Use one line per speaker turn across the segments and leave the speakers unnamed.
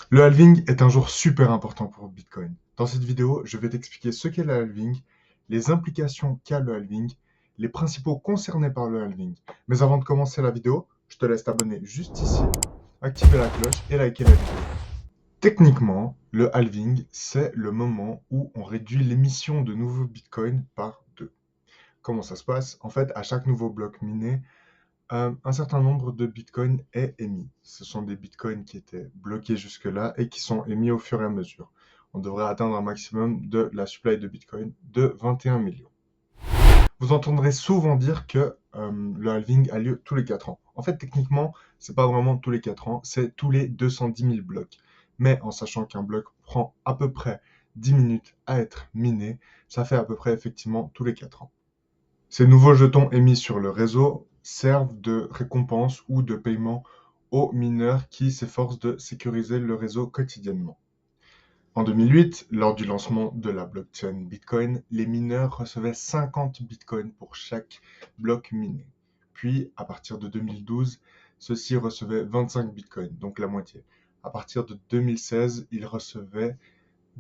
Le halving est un jour super important pour Bitcoin. Dans cette vidéo, je vais t'expliquer ce qu'est le halving, les implications qu'a le halving, les principaux concernés par le halving. Mais avant de commencer la vidéo, je te laisse t'abonner juste ici, activer la cloche et liker la vidéo. Techniquement, le halving, c'est le moment où on réduit l'émission de nouveaux bitcoins par 2. Comment ça se passe? En fait, à chaque nouveau bloc miné, un certain nombre de bitcoins est émis. Ce sont des bitcoins qui étaient bloqués jusque-là et qui sont émis au fur et à mesure. On devrait atteindre un maximum de la supply de bitcoin de 21 millions. Vous entendrez souvent dire que le halving a lieu tous les 4 ans. En fait, techniquement, c'est pas vraiment tous les 4 ans, c'est tous les 210 000 blocs. Mais en sachant qu'un bloc prend à peu près 10 minutes à être miné, ça fait à peu près effectivement tous les 4 ans. Ces nouveaux jetons émis sur le réseau servent de récompense ou de paiement aux mineurs qui s'efforcent de sécuriser le réseau quotidiennement. En 2008, lors du lancement de la blockchain Bitcoin, les mineurs recevaient 50 bitcoins pour chaque bloc miné. Puis, à partir de 2012, ceux-ci recevaient 25 bitcoins, donc la moitié. À partir de 2016, ils recevaient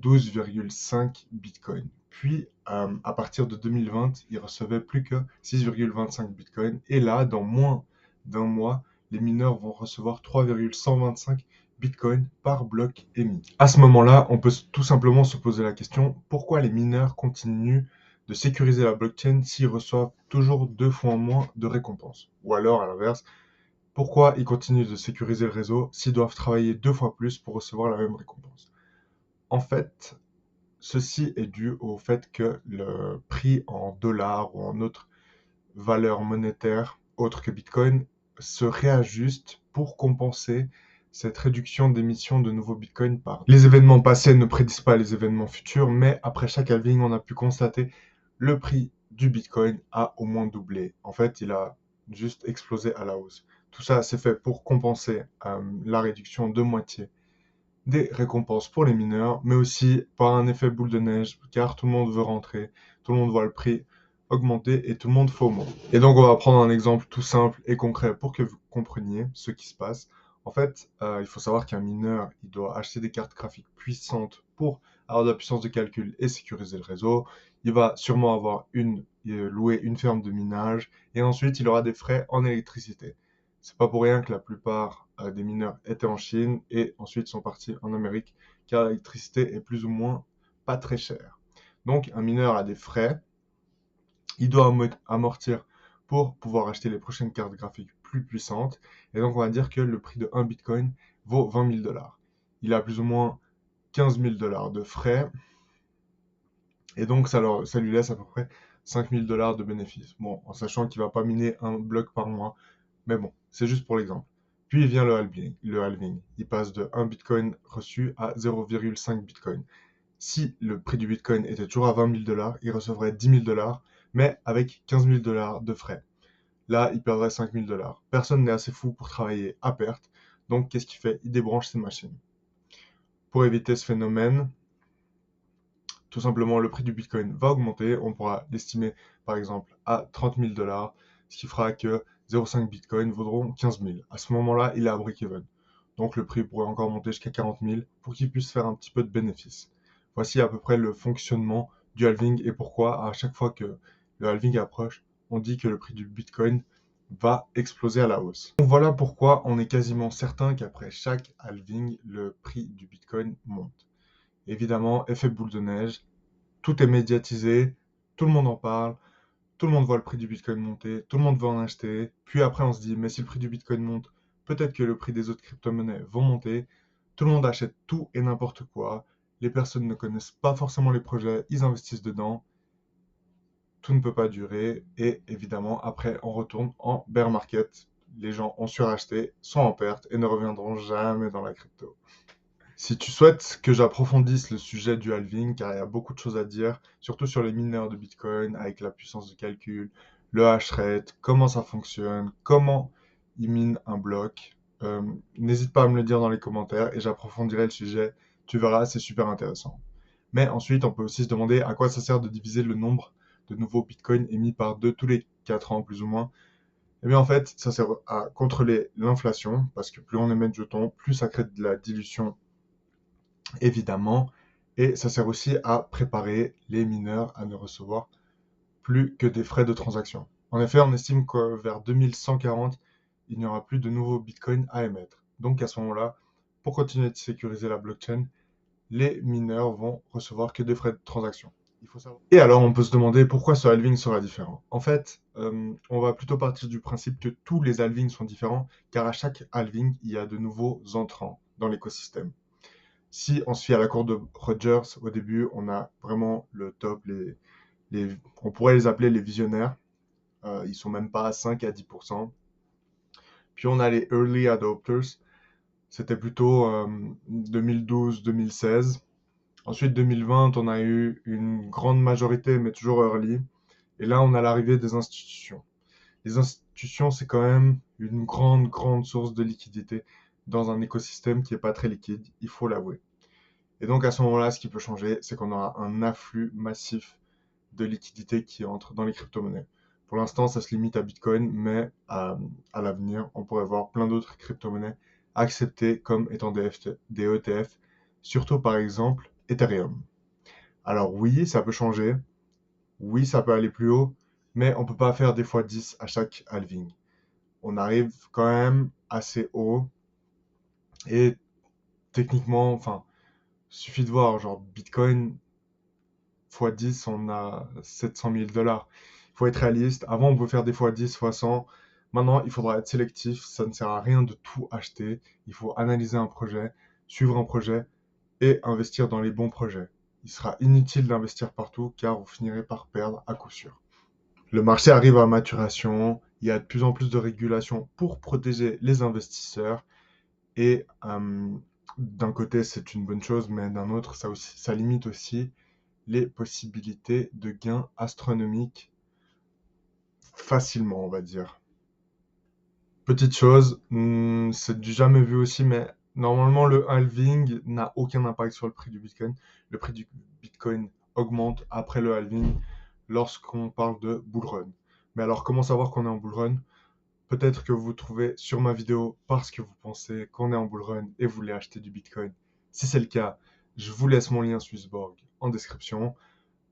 12,5 bitcoins. Puis, à partir de 2020, ils recevaient plus que 6,25 bitcoins. Et là, dans moins d'un mois, les mineurs vont recevoir 3,125 bitcoins par bloc émis. À ce moment-là, on peut tout simplement se poser la question, pourquoi les mineurs continuent de sécuriser la blockchain s'ils reçoivent toujours 2 fois moins de récompenses? Ou alors, à l'inverse, pourquoi ils continuent de sécuriser le réseau s'ils doivent travailler 2 fois plus pour recevoir la même récompense? En fait, ceci est dû au fait que le prix en dollars ou en autres valeurs monétaires autres que Bitcoin se réajuste pour compenser cette réduction d'émission de nouveaux Bitcoins par. Les événements passés ne prédisent pas les événements futurs, mais après chaque halving, on a pu constater le prix du Bitcoin a au moins doublé. En fait, il a juste explosé à la hausse. Tout ça, c'est fait pour compenser la réduction de moitié des récompenses pour les mineurs, mais aussi par un effet boule de neige, car tout le monde veut rentrer, tout le monde voit le prix augmenter et tout le monde FOMO. Et donc on va prendre un exemple tout simple et concret pour que vous compreniez ce qui se passe. En fait, il faut savoir qu'un mineur, il doit acheter des cartes graphiques puissantes pour avoir de la puissance de calcul et sécuriser le réseau. Il va sûrement avoir louer une ferme de minage et ensuite il aura des frais en électricité. C'est pas pour rien que la plupart des mineurs étaient en Chine et ensuite sont partis en Amérique, car l'électricité est plus ou moins pas très chère. Donc un mineur a des frais, il doit amortir pour pouvoir acheter les prochaines cartes graphiques plus puissantes, et donc on va dire que le prix de 1 bitcoin vaut 20 000 dollars. Il a plus ou moins 15 000 dollars de frais, et donc ça lui laisse à peu près 5 000 dollars de bénéfices. Bon, en sachant qu'il va pas miner un bloc par mois, mais bon, c'est juste pour l'exemple. Puis vient le halving. Il passe de 1 bitcoin reçu à 0,5 bitcoin. Si le prix du bitcoin était toujours à 20 000 dollars, il recevrait 10 000 dollars, mais avec 15 000 dollars de frais. Là, il perdrait 5 000 dollars. Personne n'est assez fou pour travailler à perte, donc qu'est-ce qu'il fait? Il débranche ses machines. Pour éviter ce phénomène, tout simplement, le prix du Bitcoin va augmenter. On pourra l'estimer, par exemple, à 30 000 dollars, ce qui fera que 0,5 Bitcoin vaudront 15 000. À ce moment-là, il est à break-even. Donc, le prix pourrait encore monter jusqu'à 40 000 pour qu'il puisse faire un petit peu de bénéfice. Voici à peu près le fonctionnement du halving et pourquoi, à chaque fois que le halving approche, on dit que le prix du Bitcoin va exploser à la hausse. Donc, voilà pourquoi on est quasiment certain qu'après chaque halving, le prix du Bitcoin monte. Évidemment, effet boule de neige, tout est médiatisé, tout le monde en parle, tout le monde voit le prix du Bitcoin monter, tout le monde veut en acheter. Puis après, on se dit, mais si le prix du Bitcoin monte, peut-être que le prix des autres crypto-monnaies vont monter. Tout le monde achète tout et n'importe quoi. Les personnes ne connaissent pas forcément les projets, ils investissent dedans. Tout ne peut pas durer. Et évidemment, après, on retourne en bear market. Les gens ont suracheté, sont en perte et ne reviendront jamais dans la crypto. Si tu souhaites que j'approfondisse le sujet du halving, car il y a beaucoup de choses à dire, surtout sur les mineurs de Bitcoin, avec la puissance de calcul, le hash rate, comment ça fonctionne, comment ils minent un bloc, n'hésite pas à me le dire dans les commentaires et j'approfondirai le sujet. Tu verras, c'est super intéressant. Mais ensuite, on peut aussi se demander à quoi ça sert de diviser le nombre de nouveaux Bitcoins émis par 2 tous les 4 ans, plus ou moins. Eh bien, en fait, ça sert à contrôler l'inflation, parce que plus on émet de jetons, plus ça crée de la dilution évidemment. Et ça sert aussi à préparer les mineurs à ne recevoir plus que des frais de transaction. En effet, on estime que vers 2140, il n'y aura plus de nouveaux bitcoins à émettre. Donc à ce moment-là, pour continuer de sécuriser la blockchain, les mineurs vont recevoir que des frais de transaction. Il faut savoir. Et alors, on peut se demander pourquoi ce halving sera différent. En fait, on va plutôt partir du principe que tous les halvings sont différents, car à chaque halving, il y a de nouveaux entrants dans l'écosystème. Si on se fie à la courbe de Rogers, au début, on a vraiment le top, on pourrait les appeler les visionnaires. Ils sont même pas à 5 à 10%. Puis on a les early adopters. C'était plutôt 2012-2016. Ensuite, 2020, on a eu une grande majorité, mais toujours early. Et là, on a l'arrivée des institutions. Les institutions, c'est quand même une grande, grande source de liquidité dans un écosystème qui n'est pas très liquide, il faut l'avouer. Et donc, à ce moment-là, ce qui peut changer, c'est qu'on aura un afflux massif de liquidité qui entre dans les crypto-monnaies. Pour l'instant, ça se limite à Bitcoin, mais à l'avenir, on pourrait voir plein d'autres crypto-monnaies acceptées comme étant des ETF, surtout par exemple Ethereum. Alors oui, ça peut changer, oui, ça peut aller plus haut, mais on ne peut pas faire des fois 10 à chaque halving. On arrive quand même assez haut et techniquement, enfin, suffit de voir, genre Bitcoin x 10, on a 700 000 $. Il faut être réaliste. Avant, on pouvait faire des fois 10, fois 100. Maintenant, il faudra être sélectif. Ça ne sert à rien de tout acheter. Il faut analyser un projet, suivre un projet et investir dans les bons projets. Il sera inutile d'investir partout car vous finirez par perdre à coup sûr. Le marché arrive à maturation. Il y a de plus en plus de régulations pour protéger les investisseurs. Et d'un côté, c'est une bonne chose, mais d'un autre, ça limite aussi les possibilités de gains astronomiques facilement, on va dire. Petite chose, c'est du jamais vu aussi, mais normalement le halving n'a aucun impact sur le prix du Bitcoin. Le prix du Bitcoin augmente après le halving lorsqu'on parle de bull run. Mais alors comment savoir qu'on est en bull run? Peut-être que vous vous trouvez sur ma vidéo parce que vous pensez qu'on est en bull run et vous voulez acheter du Bitcoin. Si c'est le cas, je vous laisse mon lien Swissborg en description.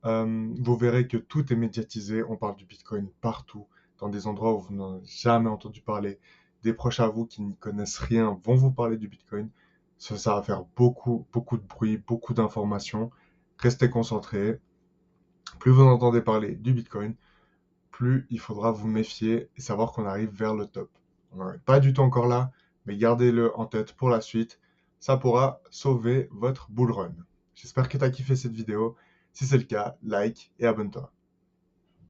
Vous verrez que tout est médiatisé. On parle du Bitcoin partout, dans des endroits où vous n'en avez jamais entendu parler. Des proches à vous qui n'y connaissent rien vont vous parler du Bitcoin. Ça va faire beaucoup, beaucoup de bruit, beaucoup d'informations. Restez concentrés. Plus vous entendez parler du Bitcoin, plus il faudra vous méfier et savoir qu'on arrive vers le top. On n'est pas du tout encore là, mais gardez-le en tête pour la suite. Ça pourra sauver votre bull run. J'espère que tu as kiffé cette vidéo. Si c'est le cas, like et abonne-toi.